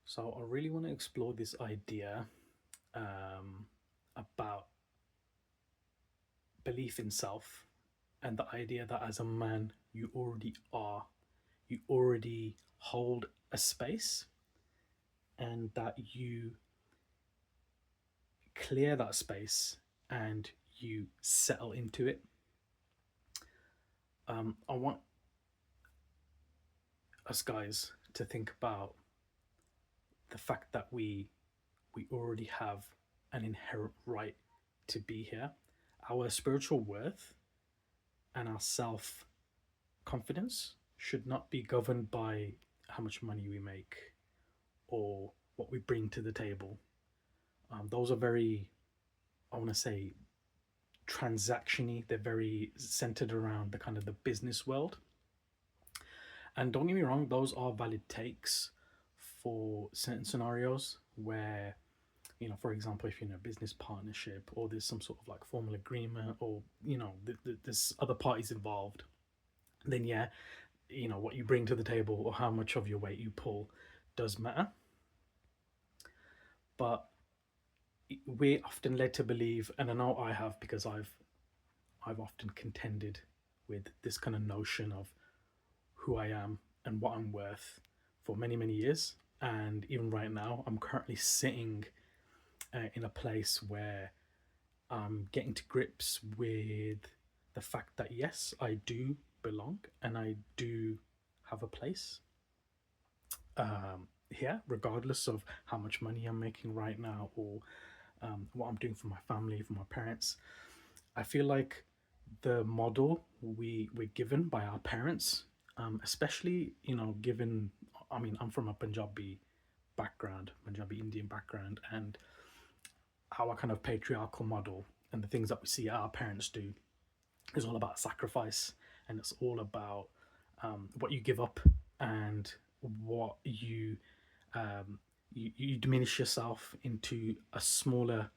So I really want to explore this idea about belief in self and the idea that as a man, you already hold a space, and that you clear that space and you settle into it. I want us guys to think about the fact that we already have an inherent right to be here. Our spiritual worth and our self confidence should not be governed by how much money we make or what we bring to the table. Those are very, I want to say, transactiony. They're very centered around the kind of the business world. And don't get me wrong, those are valid takes for certain scenarios where, for example, if you're in a business partnership or there's some sort of like formal agreement, or there's other parties involved, then yeah, what you bring to the table or how much of your weight you pull does matter. But we're often led to believe, and I know I have, because I've often contended with this kind of notion of who I am and what I'm worth for many, many years. And even right now, I'm currently sitting in a place where I'm getting to grips with the fact that yes, I do belong and I do have a place here, regardless of how much money I'm making right now, or what I'm doing for my family, for my parents. I feel like the model we're given by our parents, especially given, I mean, I'm from a Punjabi Indian background, and our kind of patriarchal model and the things that we see our parents do is all about sacrifice, and it's all about what you give up, and what you diminish yourself into a smaller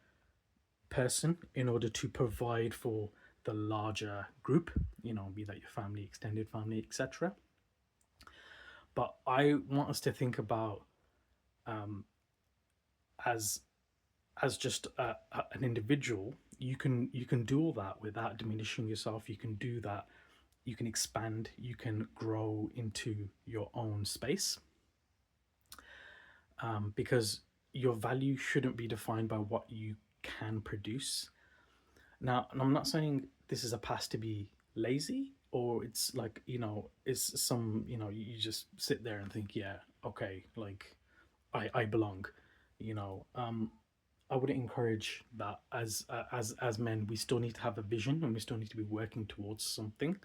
person in order to provide for the larger group, be that your family, extended family, etc. But I want us to think about, um, as just an individual, you can do all that without diminishing yourself. You can do that. You can expand. You can grow into your own space, because your value shouldn't be defined by what you can produce. Now, and I'm not saying this is a pass to be lazy, or it's like, it's some, you just sit there and think, yeah, okay, like I belong, you know. I would encourage that as men, we still need to have a vision, and we still need to be working towards something.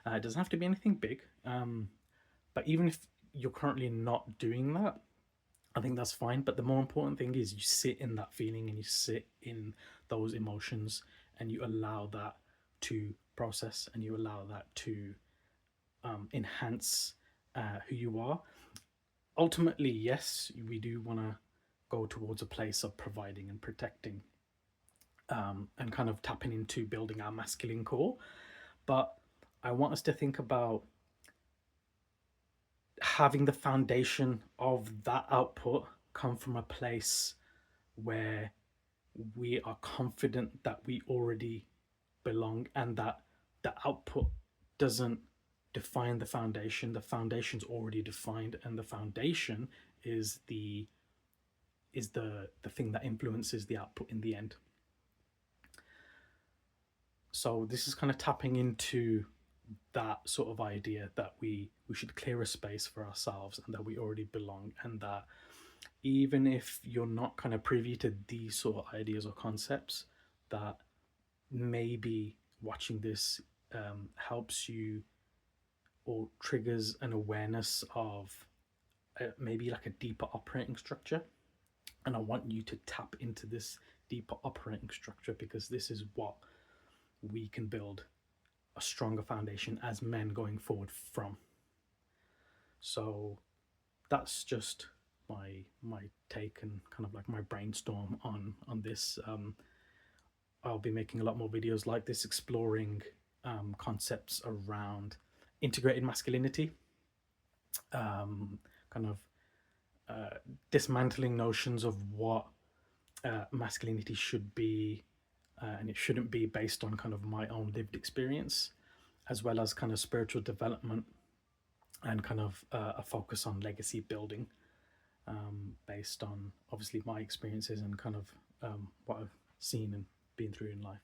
It doesn't have to be anything big, but even if you're currently not doing that, I think that's fine. But the more important thing is you sit in that feeling and you sit in those emotions, and you allow that to process, and you allow that to enhance who you are. Ultimately, yes, we do want to go towards a place of providing and protecting, and kind of tapping into building our masculine core. But I want us to think about having the foundation of that output come from a place where we are confident that we already belong, and that the output doesn't define the foundation. The foundation's already defined, and the foundation is the thing that influences the output in the end. So this is kind of tapping into that sort of idea that we should clear a space for ourselves, and that we already belong, and that even if you're not kind of privy to these sort of ideas or concepts, that maybe watching this helps you, or triggers an awareness of maybe like a deeper operating structure. And I want you to tap into this deeper operating structure, because this is what we can build a stronger foundation as men going forward from. So that's just my take, and kind of like my brainstorm on this. I'll be making a lot more videos like this, exploring concepts around integrated masculinity, kind of dismantling notions of what masculinity should be, and it shouldn't be based on kind of my own lived experience, as well as kind of spiritual development and kind of a focus on legacy building, based on obviously my experiences and kind of what I've seen and been through in life.